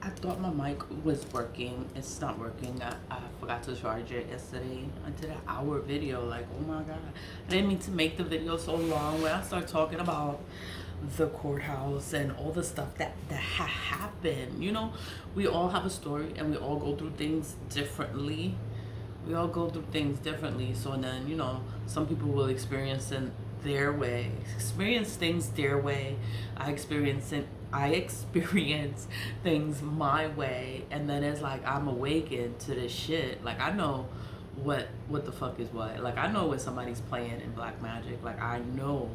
I thought my mic was working. It's not working. I forgot to charge it yesterday. I did an hour video. Like, oh my God. I didn't mean to make the video so long. When I start talking about the courthouse and all the stuff that happened, you know, we all have a story and we all go through things differently. We all go through things differently. So and then, you know, some people will experience in their way, experience things their way. I experience things my way, and then it's like I'm awakened to this shit. Like I know what the fuck is what. Like I know when somebody's playing in black magic. Like I know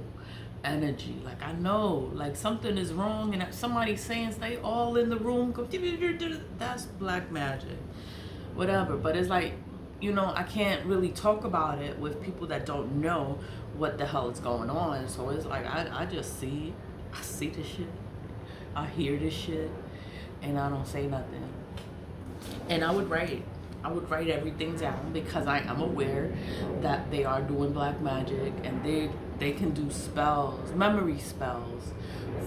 energy. Like I know like something is wrong, and somebody's saying stay all in the room. That's black magic, whatever. But it's like, you know, I can't really talk about it with people that don't know what the hell is going on. So it's like I just see this shit, I hear this shit, and I don't say nothing. And I would write everything down because I am aware that they are doing black magic, and they can do spells, memory spells,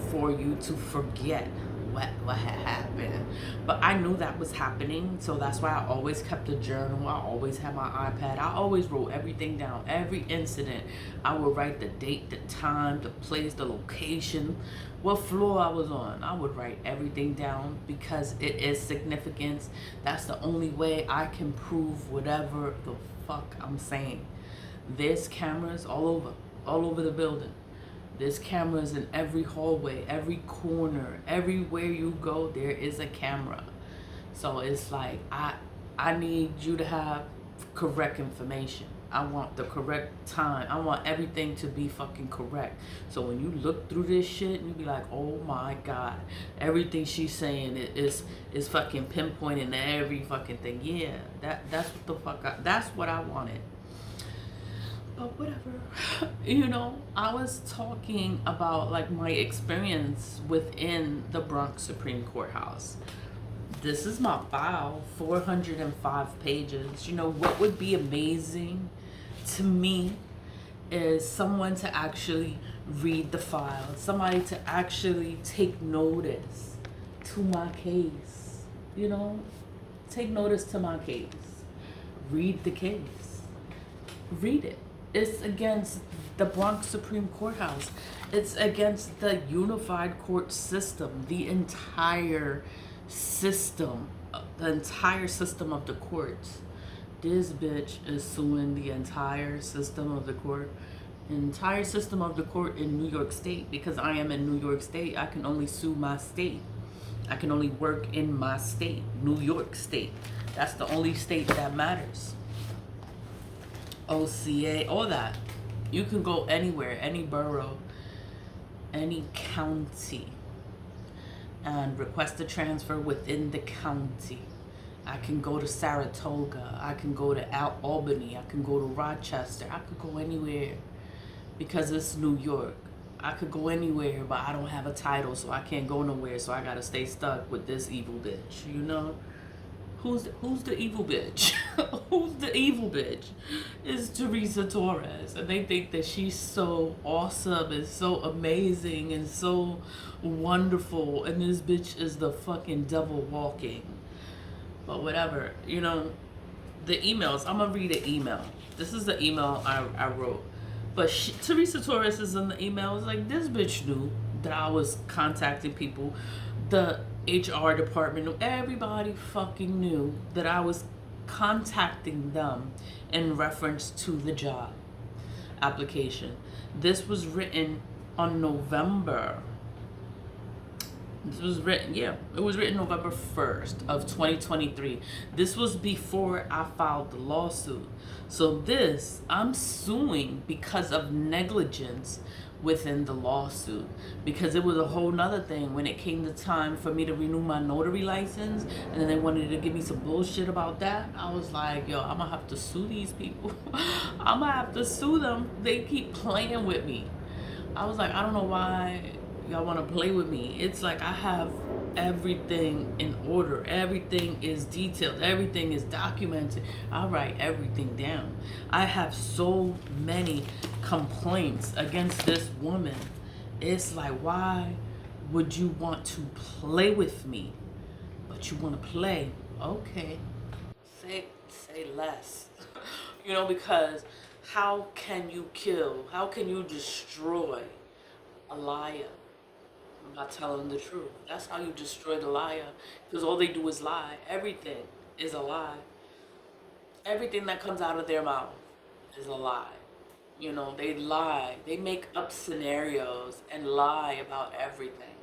for you to forget what had happened. But I knew that was happening, so that's why I always kept a journal. I always had my iPad. I always wrote everything down. Every incident, I would write the date, the time, the place, the location, what floor I was on. I would write everything down because it is significance. That's the only way I can prove whatever the fuck I'm saying. There's cameras all over the building. There's cameras in every hallway, every corner, everywhere you go, there is a camera. So it's like, I need you to have correct information. I want the correct time. I want everything to be fucking correct. So when you look through this shit, you be like, oh my God, everything she's saying is fucking pinpointing every fucking thing. Yeah, that's what the fuck that's what I wanted. But whatever, you know, I was talking about like my experience within the Bronx Supreme Courthouse. This is my file, 405 pages. You know, what would be amazing to me is someone to actually read the file, somebody to actually take notice to my case, you know, take notice to my case, read the case, read it. It's against the Bronx Supreme Courthouse. It's against the unified court system, the entire system of the courts. This bitch is suing the entire system of the court, in New York State. Because I am in New York State, I can only sue my state. I can only work in my state, New York State. That's the only state that matters. OCA, all that. You can go anywhere, any borough, any county, and request a transfer within the county. I can go to Saratoga. I can go to Albany. I can go to Rochester. I could go anywhere because it's New York. I could go anywhere, but I don't have a title, so I can't go nowhere. So I gotta stay stuck with this evil bitch, you know? Who's the evil bitch? Who's the evil bitch? Is Teresa Torres. And they think that she's so awesome and so amazing and so wonderful. And this bitch is the fucking devil walking. But whatever, you know, the emails. I'm going to read an email. This is the email I wrote. But Teresa Torres is in the email. It's like, this bitch knew that I was contacting people. The HR department, everybody fucking knew that I was contacting them in reference to the job application. This was written on November. It was written November 1st of 2023. This was before I filed the lawsuit. So I'm suing because of negligence within the lawsuit, because it was a whole nother thing when it came to time for me to renew my notary license, and then they wanted to give me some bullshit about that. I was like, yo, I'm gonna have to sue these people. I'm gonna have to sue them. They keep playing with me. I was like, I don't know why y'all want to play with me. It's like I have everything in order. Everything is detailed. Everything is documented. I write everything down. I have so many complaints against this woman. It's like, why would you want to play with me? but you want to play. Okay. Say less. You know, because how can you kill? How can you destroy a liar? By telling the truth. That's how you destroy the liar. Because all they do is lie. Everything is a lie. Everything that comes out of their mouth is a lie. You know, they lie. They make up scenarios and lie about everything.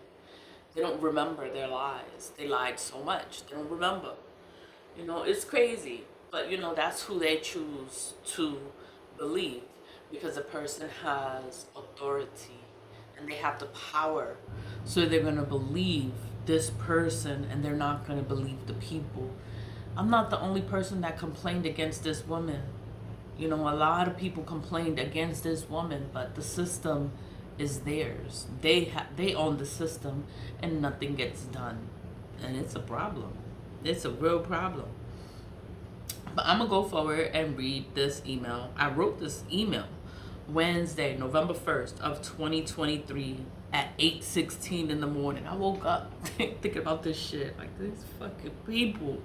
They don't remember their lies. They lied so much. They don't remember. You know, it's crazy. But, you know, that's who they choose to believe. Because a person has authority and they have the power. So they're going to believe this person and they're not going to believe the people. I'm not the only person that complained against this woman. You know, a lot of people complained against this woman, but the system is theirs. They own the system and nothing gets done. And it's a problem. It's a real problem. But I'm going to go forward and read this email. I wrote this email Wednesday, November 1st of 2023 at 8:16 in the morning. I woke up thinking about this shit. Like, these fucking people.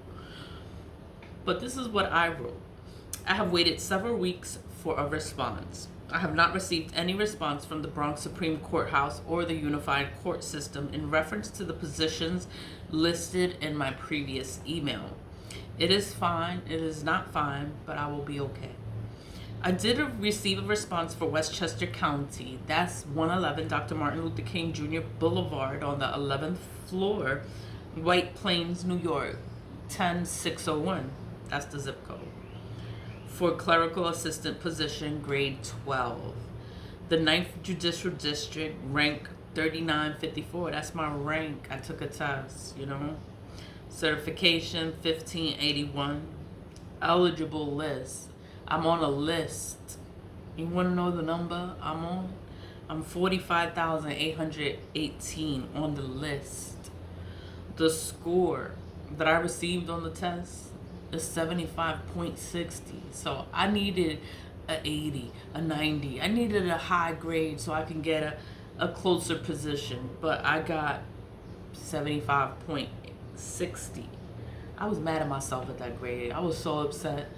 But this is what I wrote. I have waited several weeks for a response. I have not received any response from the Bronx Supreme Courthouse or the Unified Court System in reference to the positions listed in my previous email. It is fine. It is not fine, but I will be okay. I did receive a response for Westchester County. That's 111 Dr. Martin Luther King Jr. Boulevard on the 11th floor, White Plains, New York, 10601. That's the zip code. For clerical assistant position, grade 12. The 9th Judicial District, rank 3954. That's my rank. I took a test, you know. Certification 1581. Eligible list. I'm on a list. You want to know the number I'm on? I'm 45,818 on the list. The score that I received on the test is 75.60. So I needed a 80, a 90. I needed a high grade so I can get a closer position. But I got 75.60. I was mad at myself at that grade. I was so upset.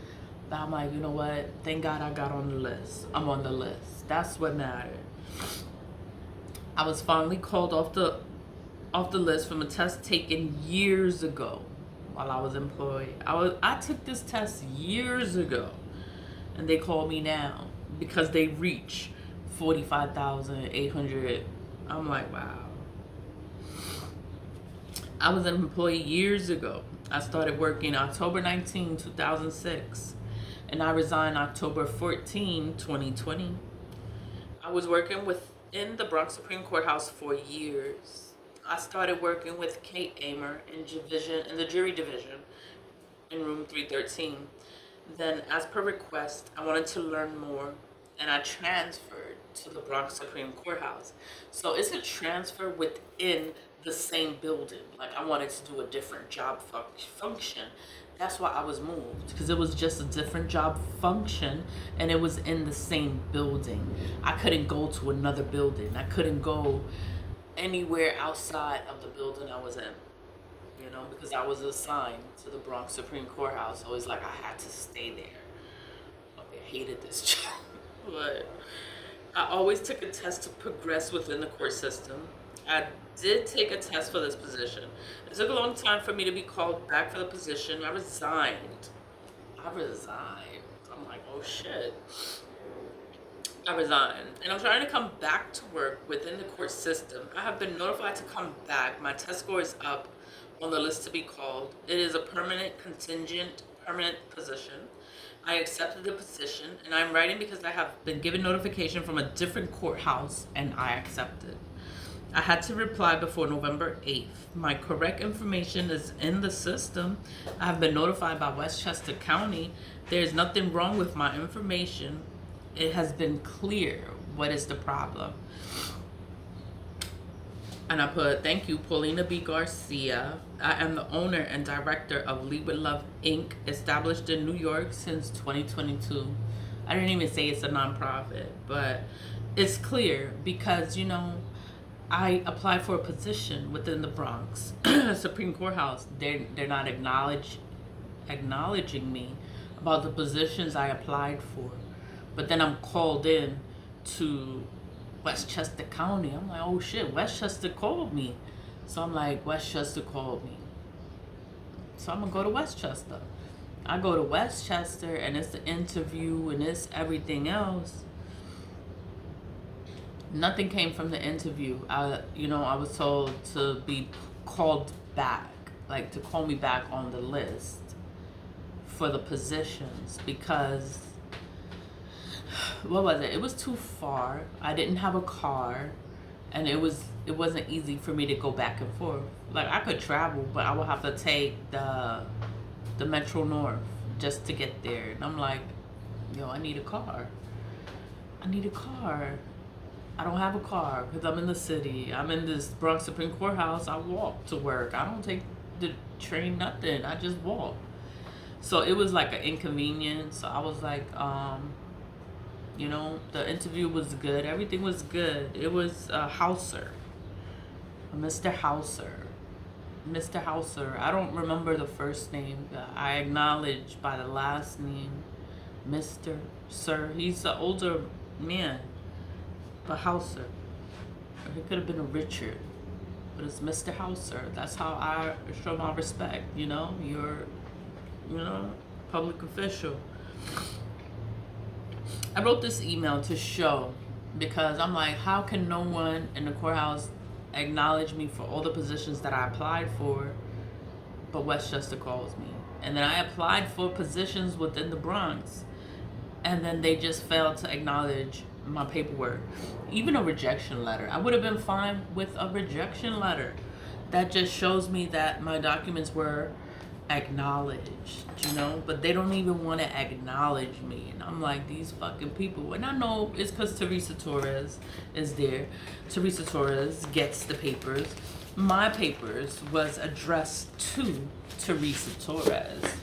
But I'm like, you know what? Thank God I got on the list. I'm on the list. That's what mattered. I was finally called off the list from a test taken years ago while I was employed. I took this test years ago, and they called me now because they reach 45,800. I'm like, wow. I was an employee years ago. I started working October 19, 2006. And I resigned October 14, 2020. I was working within the Bronx Supreme Courthouse for years. I started working with Kate Amer in the jury division in room 313. Then, as per request, I wanted to learn more, and I transferred to the Bronx Supreme Courthouse. So it's a transfer within the same building. Like, I wanted to do a different job function. That's why I was moved, because it was just a different job function and it was in the same building. I couldn't go to another building. I couldn't go anywhere outside of the building I was in, you know, because I was assigned to the Bronx Supreme Courthouse. So it's like I had to stay there. I hated this job. But I always took a test to progress within the court system. I did take a test for this position. It took a long time for me to be called back for the position. I resigned. I'm like, oh shit. I resigned. And I'm trying to come back to work within the court system. I have been notified to come back. My test score is up on the list to be called. It is a permanent position. I accepted the position, and I'm writing because I have been given notification from a different courthouse, and I accepted. I had to reply before November 8th. My correct information is in the system. I have been notified by Westchester County. There's nothing wrong with my information. It has been clear what is the problem. And I put, thank you, Paulina B Garcia. I am the owner and director of Lead with Love, Inc., established in New York since 2022. I didn't even say it's a nonprofit, but it's clear because, you know, I applied for a position within the Bronx Supreme Court House. They're not acknowledging me about the positions I applied for. But then I'm called in to Westchester County. I'm like, oh shit, Westchester called me. So I'm like, Westchester called me. So I'm gonna go to Westchester. I go to Westchester and it's the interview and it's everything else. Nothing came from the interview. I was told to be called back, like to call me back on the list for the positions because what was it? It was too far. I didn't have a car, and it wasn't easy for me to go back and forth. Like I could travel, but I would have to take the Metro North just to get there. And I'm like, yo, I need a car. I need a car. I don't have a car because I'm in the city. I'm in this Bronx Supreme Court House. I walk to work. I don't take the train, nothing. I just walk. So it was like an inconvenience. So I was like, the interview was good. Everything was good. It was Hauser. Mr. Hauser. Mr. Hauser. I don't remember the first name. I acknowledge by the last name. Mr. Sir. He's an older man. But Hauser. Or he could have been a Richard. But it's Mr. Hauser. That's how I show my respect. You're public official. I wrote this email to show because I'm like, how can no one in the courthouse acknowledge me for all the positions that I applied for, but Westchester calls me? And then I applied for positions within the Bronx, and then they just failed to acknowledge my paperwork. Even a rejection letter. I would have been fine with a rejection letter. That just shows me that my documents were acknowledged, but they don't even want to acknowledge me. And I'm like, these fucking people. And I know it's because Teresa Torres is there. Teresa Torres gets the papers. My papers was addressed to Teresa Torres,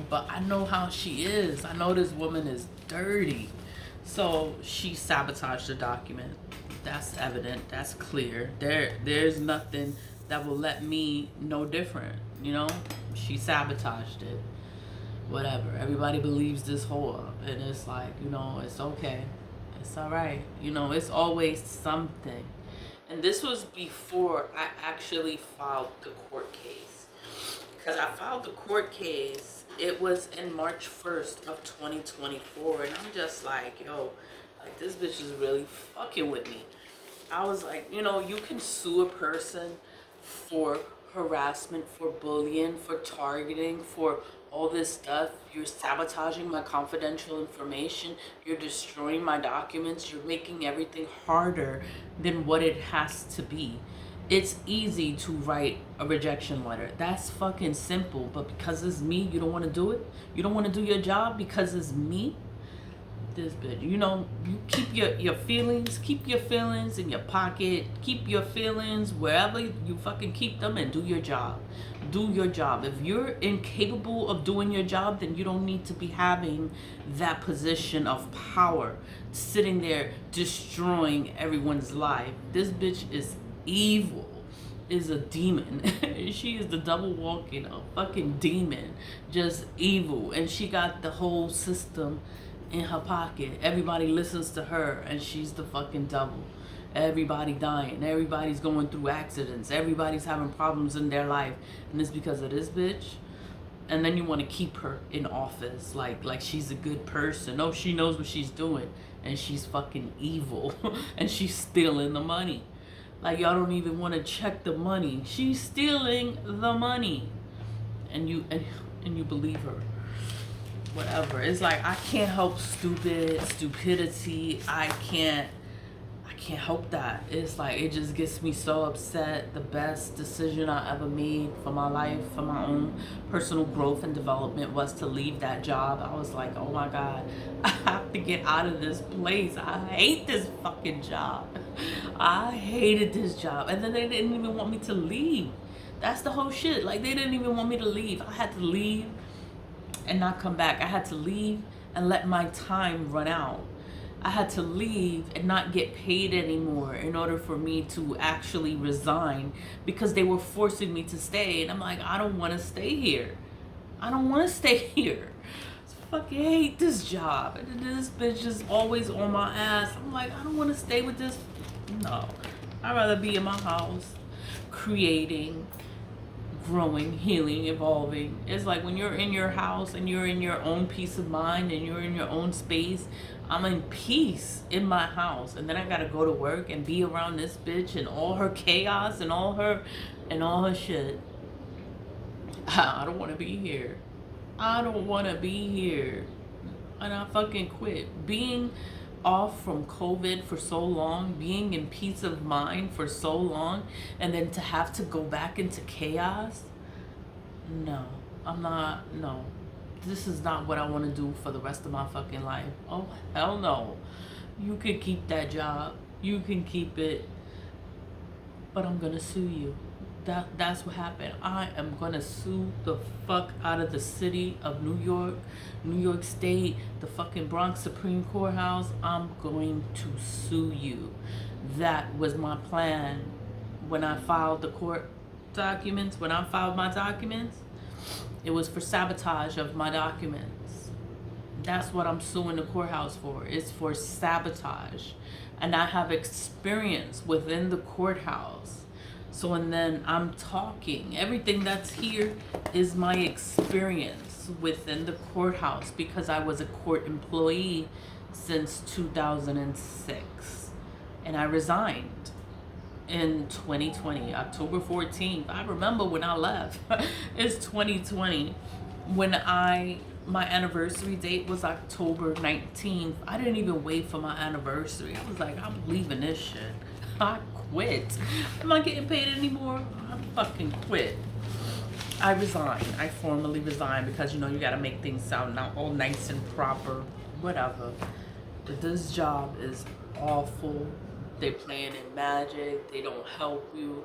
but I know how she is. I know this woman is dirty. So she sabotaged the document. That's evident. That's clear. There's nothing that will let me know different. She sabotaged it. Whatever. Everybody believes this whore, and it's like, it's okay. It's all right. It's always something. And this was before I actually filed the court case. Because I filed the court case, it was in March 1st of 2024, and I'm just like, yo, like this bitch is really fucking with me. I was like, you can sue a person for harassment, for bullying, for targeting, for all this stuff. You're sabotaging my confidential information. You're destroying my documents. You're making everything harder than what it has to be. It's easy to write a rejection letter. That's fucking simple. But because it's me, you don't want to do it? You don't want to do your job because it's me? This bitch, you keep your feelings in your pocket. Keep your feelings wherever you fucking keep them, and do your job. Do your job. If you're incapable of doing your job, then you don't need to be having that position of power, sitting there destroying everyone's life. This bitch is evil, is a demon. She is the double walking, a fucking demon, just evil. And she got the whole system in her pocket. Everybody listens to her, and she's the fucking devil. Everybody dying. Everybody's going through accidents. Everybody's having problems in their life, and it's because of this bitch. And then you want to keep her in office like she's a good person. No, she knows what she's doing, and she's fucking evil. And she's stealing the money. Like, y'all don't even want to check the money. She's stealing the money, and you believe her. Whatever. It's like, I can't help stupidity. I can't help that. It's like, it just gets me so upset. The best decision I ever made for my life, for my own personal growth and development, was to leave that job. I was like, oh my God, I have to get out of this place. I hate this fucking job. I hated this job. And then they didn't even want me to leave. That's the whole shit. Like, they didn't even want me to leave. I had to leave and not come back. I had to leave and let my time run out. I had to leave and not get paid anymore in order for me to actually resign because they were forcing me to stay. And I'm like, I don't want to stay here. I don't want to stay here. I fucking hate this job. And this bitch is always on my ass. I'm like, I don't want to stay with this. No. I'd rather be in my house creating, growing, healing, evolving. It's like when you're in your house and you're in your own peace of mind and you're in your own space, I'm in peace in my house, and then I gotta go to work and be around this bitch and all her chaos and all her shit. I don't want to be here. I don't want to be here. And I fucking quit. Being off from COVID for so long, being in peace of mind for so long, and then to have to go back into chaos? No, I'm not, no. This is not what I want to do for the rest of my fucking life. Oh, hell no. You can keep that job. You can keep it. But I'm going to sue you. That's what happened. I am gonna sue the fuck out of the city of New York State, the fucking Bronx Supreme Courthouse. I'm going to sue you. That was my plan when I filed the court documents. When I filed my documents, it was for sabotage of my documents. That's what I'm suing the courthouse for. It's for sabotage. And I have experience within the courthouse. So, and then I'm talking. Everything that's here is my experience within the courthouse because I was a court employee since 2006. And I resigned in 2020, October 14th. I remember when I left. It's 2020. When my anniversary date was October 19th. I didn't even wait for my anniversary. I was like, I'm leaving this shit. I quit. I'm not getting paid anymore. I fucking quit. I resigned. I formally resigned because, you know, you gotta make things sound now all nice and proper. Whatever. But this job is awful. They're playing in magic. They don't help you.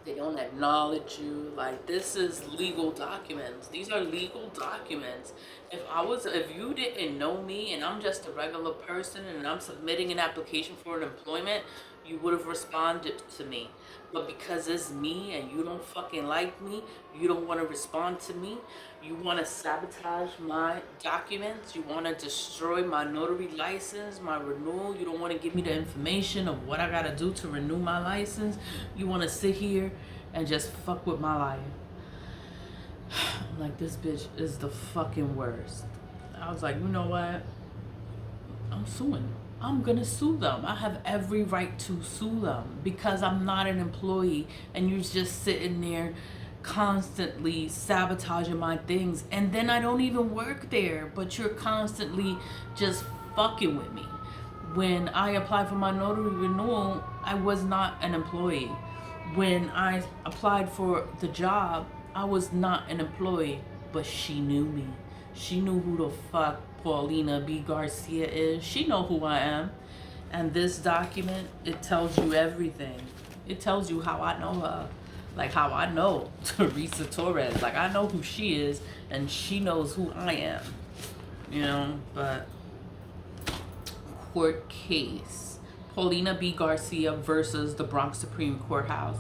They don't acknowledge you. Like, this is legal documents. These are legal documents. If you didn't know me and I'm just a regular person and I'm submitting an application for an employment, you would have responded to me. But because it's me and you don't fucking like me, you don't want to respond to me, you want to sabotage my documents, you want to destroy my notary license, my renewal, you don't want to give me the information of what I got to do to renew my license, you want to sit here and just fuck with my life. I'm like, this bitch is the fucking worst. I was like, you know what? I'm suing. I'm gonna sue them. I have every right to sue them because I'm not an employee and you're just sitting there constantly sabotaging my things, and then I don't even work there, but you're constantly just fucking with me. When I applied for my notary renewal, I was not an employee. When I applied for the job, I was not an employee, but she knew me. She knew who the fuck Paulina B Garcia is. She know who I am. And this document, it tells you everything. It tells you how I know her. Like how I know Teresa Torres. Like I know who she is and she knows who I am. You know, but court case. Paulina B Garcia versus the Bronx Supreme Courthouse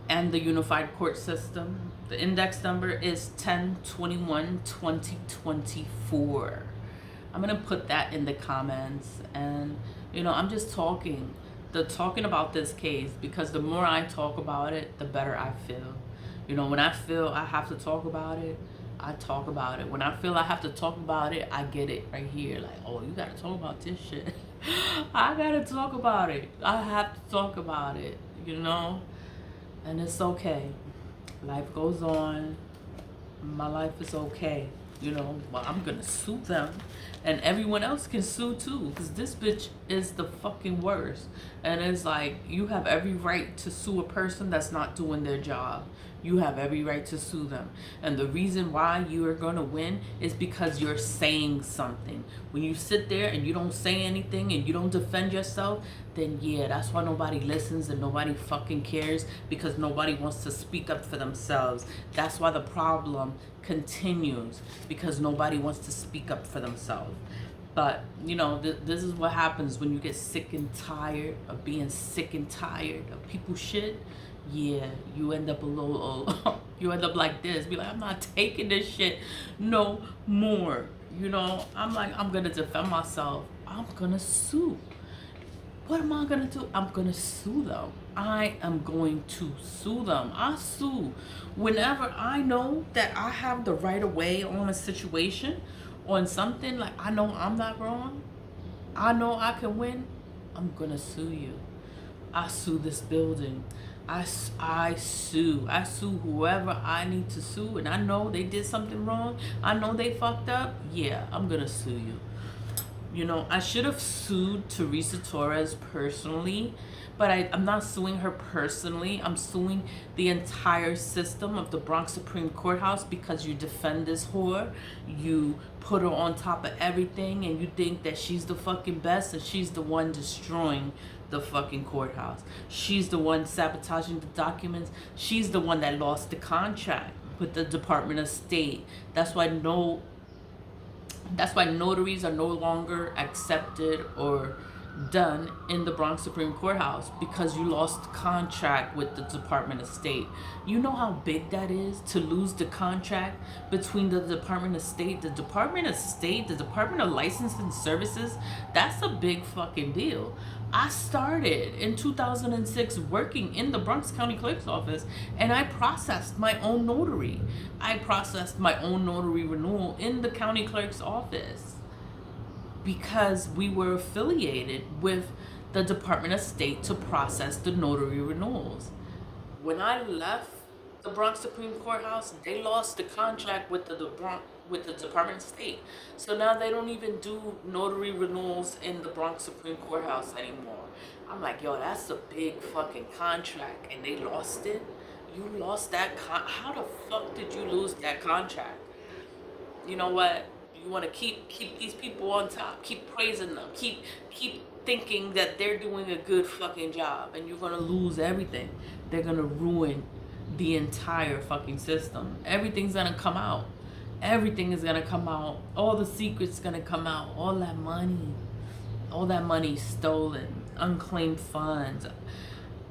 and the Unified Court System. The index number is 10/21/2024. I'm gonna put that in the comments, and you know, I'm just talking about this case because the more I talk about it, the better I feel. You know, when I feel I have to talk about it, I talk about it. When I feel I have to talk about it, I get it right here. Like, oh, you gotta talk about this shit. I gotta talk about it. I have to talk about it, you know? And it's okay. Life goes on. My life is okay. You know, well, I'm gonna sue them. And everyone else can sue too. Because this bitch is the fucking worst. And it's like, you have every right to sue a person that's not doing their job. You have every right to sue them. And the reason why you are going to win is because you're saying something. When you sit there and you don't say anything and you don't defend yourself, then yeah, that's why nobody listens and nobody fucking cares, because nobody wants to speak up for themselves. That's why the problem continues, because nobody wants to speak up for themselves. But, you know, this is what happens when you get sick and tired of being sick and tired of people's shit. Yeah, you end up a little, you end up like this. Be like, I'm not taking this shit no more. You know, I'm like, I'm going to defend myself. I'm going to sue. What am I going to do? I'm going to sue them. I am going to sue them. I sue whenever I know that I have the right of way on a situation, on something, like I know I'm not wrong, I know I can win, I'm gonna sue you. I sue this building. I sue whoever I need to sue, and I know they did something wrong, I know they fucked up. Yeah, I'm gonna sue you. You know, I should have sued Teresa Torres personally, but I'm not suing her personally. I'm suing the entire system of the Bronx Supreme Courthouse because you defend this whore. You put her on top of everything and you think that she's the fucking best, and she's the one destroying the fucking courthouse. She's the one sabotaging the documents. She's the one that lost the contract with the Department of State. That's why notaries are no longer accepted or done in the Bronx Supreme Courthouse, because you lost contract with the Department of State. You know how big that is, to lose the contract between the Department of State, the Department of Licensing Services. That's a big fucking deal. I started in 2006 working in the Bronx County Clerk's office, and I processed my own notary. I processed my own notary renewal in the county clerk's office because we were affiliated with the Department of State to process the notary renewals. When I left the Bronx Supreme Courthouse, they lost the contract with the Department of State. So now they don't even do notary renewals in the Bronx Supreme Courthouse anymore. I'm like, yo, that's a big fucking contract, and they lost it. You lost that how the fuck did you lose that contract? You know what? You want to keep these people on top, keep praising them, keep thinking that they're doing a good fucking job, and you're gonna lose everything. They're gonna ruin the entire fucking system. Everything's gonna come out. Everything is gonna come out. All the secrets gonna come out. All that money stolen, unclaimed funds.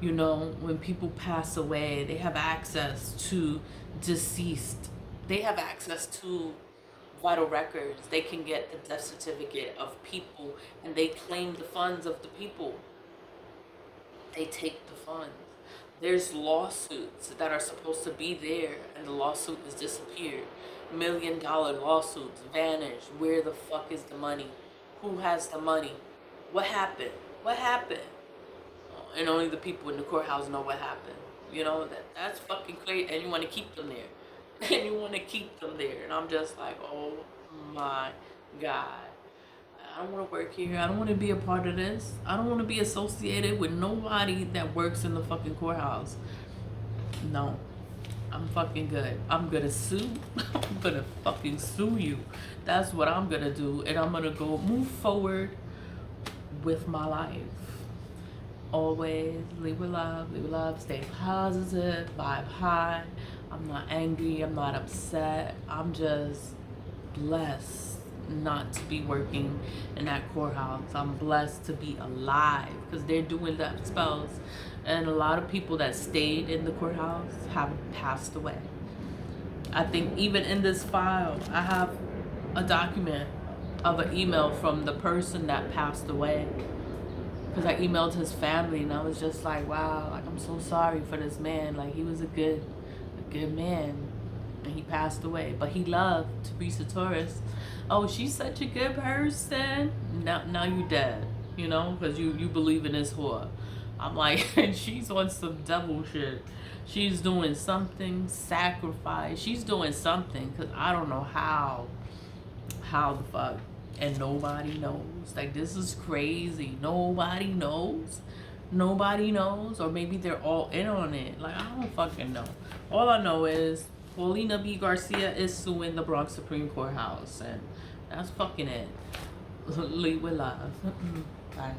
You know, when people pass away, they have access to deceased. They have access to vital records. They can get the death certificate of people, and they claim the funds of the people. They take the funds. There's lawsuits that are supposed to be there, and the lawsuit has disappeared. $1 million lawsuits vanished. Where the fuck is the money? Who has the money? What happened? What happened? And only the people in the courthouse know what happened. You know, that's fucking crazy, and you want to keep them there. And you want to keep them there. And I'm just like, oh my God. I don't want to work here. I don't want to be a part of this. I don't want to be associated with nobody that works in the fucking courthouse. No. I'm fucking good. I'm going to sue. I'm going to fucking sue you. That's what I'm going to do. And I'm going to go move forward with my life. Always leave with love, stay positive, vibe high. I'm not angry, I'm not upset. I'm just blessed not to be working in that courthouse. I'm blessed to be alive because they're doing that spells. And a lot of people that stayed in the courthouse have passed away. I think even in this file, I have a document of an email from the person that passed away. Because I emailed his family, and I was just like, wow, like, I'm so sorry for this man. Like, he was a good man, and he passed away. But he loved Teresa Torres. Oh, she's such a good person. Now you dead, you know, because you believe in this whore. I'm like, she's on some devil shit. She's doing something, sacrifice. She's doing something, because I don't know how the fuck. And nobody knows. Like, this is crazy. Nobody knows. Or maybe they're all in on it. Like, I don't fucking know. All I know is Paulina B Garcia is suing the Bronx Supreme Courthouse. And that's fucking it. Leave with love. Bye.